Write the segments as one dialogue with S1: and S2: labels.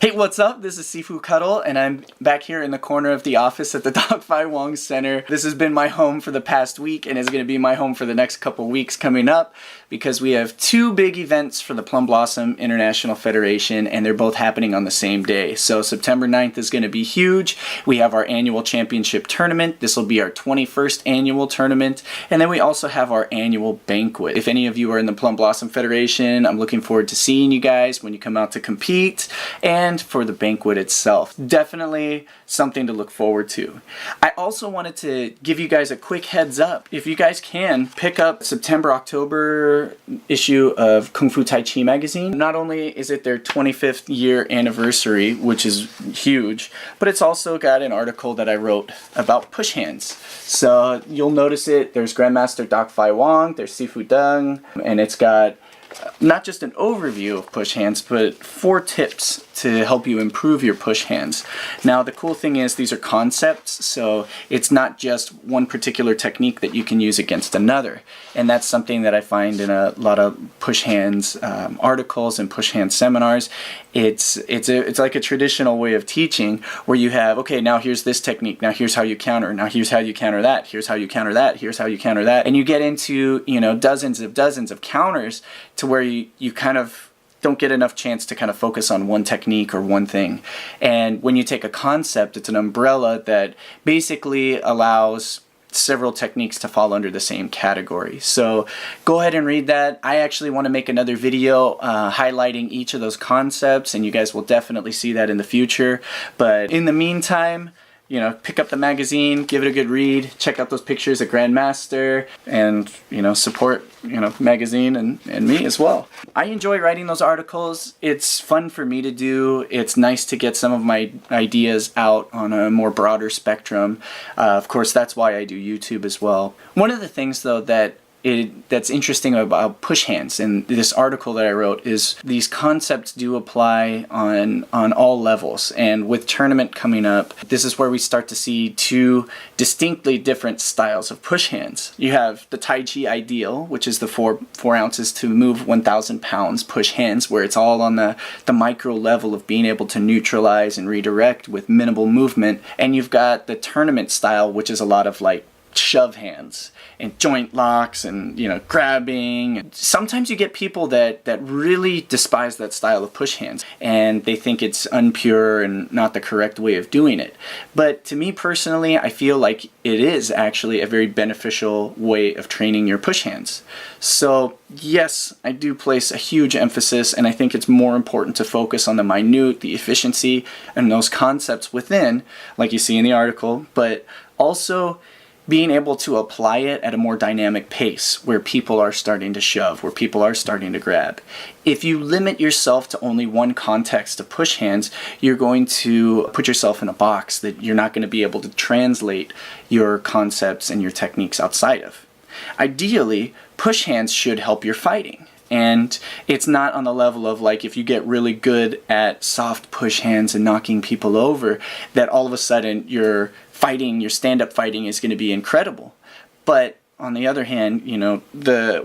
S1: Hey, what's up? This is Sifu Kuttel, and I'm back here in the corner of the office at the Dog Phi Wong Center. This has been my home for the past week, and is going to be my home for the next couple weeks coming up, because we have two big events for the Plum Blossom International Federation, and they're both happening on the same day. So September 9th is going to be huge. We have our annual championship tournament. This will be our 21st annual tournament, and then we also have our annual banquet. If any of you are in the Plum Blossom Federation, I'm looking forward to seeing you guys when you come out to compete, and for the banquet itself. Definitely something to look forward to. I also wanted to give you guys a quick heads up. If you guys can, pick up September-October issue of Kung Fu Tai Chi magazine. Not only is it their 25th year anniversary, which is huge, but it's also got an article that I wrote about push hands. So you'll notice it. There's Grandmaster Dog Phi Wong, there's Sifu Deng, and it's got not just an overview of push hands, but 4 tips to help you improve your push hands. Now, the cool thing is these are concepts, so it's not just one particular technique that you can use against another. And that's something that I find in a lot of push hands articles and push hand seminars. It's like a traditional way of teaching where you have, okay, now here's this technique, now here's how you counter, now here's how you counter that, here's how you counter that, here's how you counter that. And you get into, you know, dozens of counters to where you kind of don't get enough chance to kind of focus on one technique or one thing. And when you take a concept, it's an umbrella that basically allows several techniques to fall under the same category. So go ahead and read that. I actually want to make another video highlighting each of those concepts, and you guys will definitely see that in the future. But in the meantime, you know, pick up the magazine, give it a good read, check out those pictures of Grandmaster, and, you know, support, you know, magazine and me as well. I enjoy writing those articles. It's fun for me to do. It's nice to get some of my ideas out on a more broader spectrum. Of course, that's why I do YouTube as well. One of the things, though, that's interesting about push hands in this article that I wrote is these concepts do apply on all levels. And with tournament coming up, this is where we start to see 2 distinctly different styles of push hands. You have the Tai Chi ideal, which is the 4 ounces to move 1,000 pounds push hands, where it's all on the micro level of being able to neutralize and redirect with minimal movement. And you've got the tournament style, which is a lot of like shove hands and joint locks and, you know, grabbing. Sometimes you get people that really despise that style of push hands, and they think it's unpure and not the correct way of doing it. But to me personally, I feel like it is actually a very beneficial way of training your push hands. So yes, I do place a huge emphasis, and I think it's more important to focus on the minute, the efficiency, and those concepts within, like you see in the article, but also being able to apply it at a more dynamic pace where people are starting to shove, where people are starting to grab. If you limit yourself to only one context of push hands, you're going to put yourself in a box that you're not going to be able to translate your concepts and your techniques outside of. Ideally, push hands should help your fighting. And it's not on the level of like if you get really good at soft push hands and knocking people over, that all of a sudden your stand-up fighting is going to be incredible. But on the other hand, you know,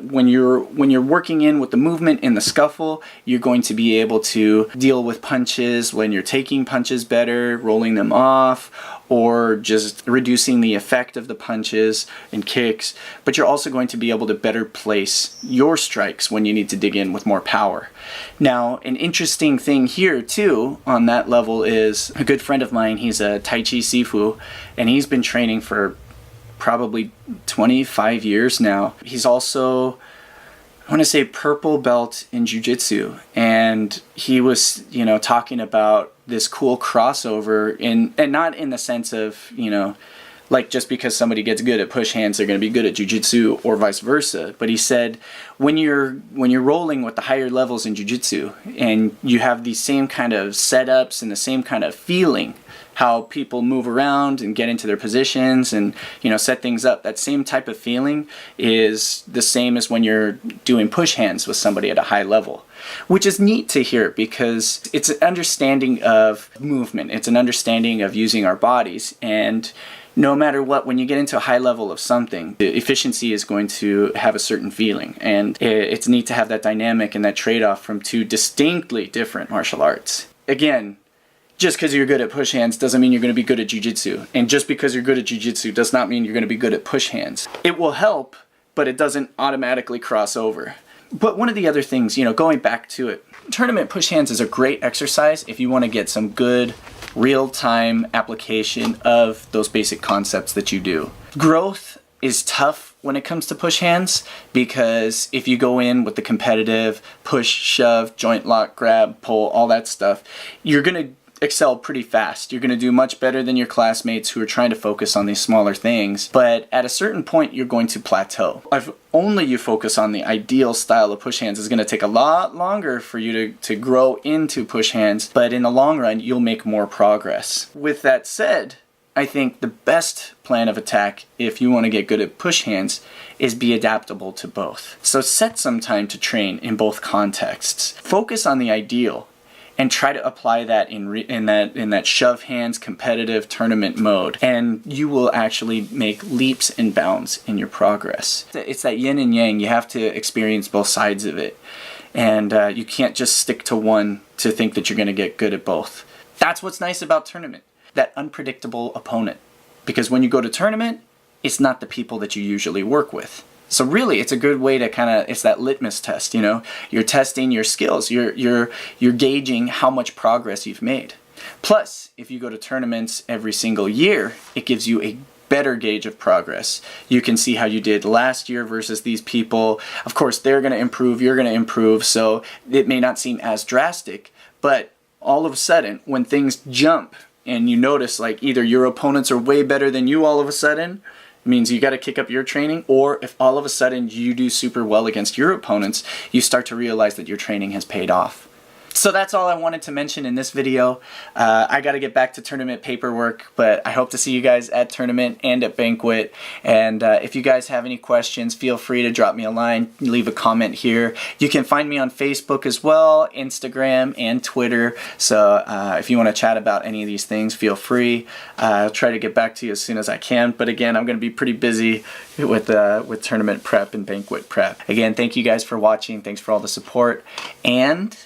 S1: when you're working in with the movement in the scuffle, you're going to be able to deal with punches when you're taking punches better, rolling them off, or just reducing the effect of the punches and kicks. But you're also going to be able to better place your strikes when you need to dig in with more power. Now, an interesting thing here too on that level is a good friend of mine. He's a Tai Chi Sifu, and he's been training for probably 25 years now. He's also, I want to say, purple belt in jiu-jitsu, and he was, you know, talking about this cool crossover and not in the sense of, you know, like just because somebody gets good at push hands, they're going to be good at jiu-jitsu or vice versa. But he said when you're rolling with the higher levels in jiu-jitsu and you have these same kind of setups and the same kind of feeling, how people move around and get into their positions and, you know, set things up, that same type of feeling is the same as when you're doing push hands with somebody at a high level. Which is neat to hear because it's an understanding of movement. It's an understanding of using our bodies, and no matter what, when you get into a high level of something, the efficiency is going to have a certain feeling. And it's neat to have that dynamic and that trade-off from 2 distinctly different martial arts. Again, Just because you're good at push hands doesn't mean you're going to be good at jiu-jitsu. And just because you're good at jiu-jitsu does not mean you're going to be good at push hands. It will help, but it doesn't automatically cross over. But one of the other things, you know, going back to it, tournament push hands is a great exercise if you want to get some good real-time application of those basic concepts that you do. Growth is tough when it comes to push hands, because if you go in with the competitive push, shove, joint lock, grab, pull, all that stuff, you're going to excel pretty fast. You're going to do much better than your classmates who are trying to focus on these smaller things, but at a certain point you're going to plateau. If only you focus on the ideal style of push hands, it's going to take a lot longer for you to grow into push hands, but in the long run you'll make more progress. With that said, I think the best plan of attack if you want to get good at push hands is be adaptable to both. So set some time to train in both contexts. Focus on the ideal and try to apply that in that shove hands competitive tournament mode, and you will actually make leaps and bounds in your progress. It's that yin and yang. You have to experience both sides of it, and you can't just stick to one to think that you're going to get good at both. That's what's nice about tournament, that unpredictable opponent, because when you go to tournament, it's not the people that you usually work with. So really, it's a good way to it's that litmus test, you know? You're testing your skills. You're gauging how much progress you've made. Plus, if you go to tournaments every single year, it gives you a better gauge of progress. You can see how you did last year versus these people. Of course, they're going to improve, you're going to improve, so it may not seem as drastic, but all of a sudden, when things jump and you notice like either your opponents are way better than you all of a sudden, means you got to kick up your training, or if all of a sudden you do super well against your opponents, you start to realize that your training has paid off. So that's all I wanted to mention in this video. I got to get back to tournament paperwork, but I hope to see you guys at tournament and at banquet. And if you guys have any questions, feel free to drop me a line, leave a comment here. You can find me on Facebook as well, Instagram and Twitter. So if you want to chat about any of these things, feel free. I'll try to get back to you as soon as I can. But again, I'm going to be pretty busy with tournament prep and banquet prep. Again, thank you guys for watching. Thanks for all the support. And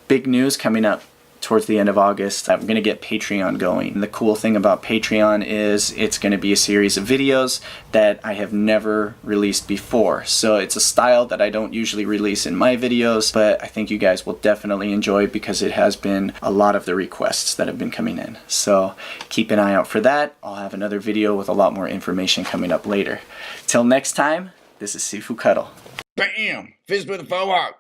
S1: big news coming up towards the end of August. I'm going to get Patreon going. And the cool thing about Patreon is it's going to be a series of videos that I have never released before. So it's a style that I don't usually release in my videos, but I think you guys will definitely enjoy because it has been a lot of the requests that have been coming in. So keep an eye out for that. I'll have another video with a lot more information coming up later. Till next time, this is Sifu Kuttel.
S2: Bam! Fist with a forearm.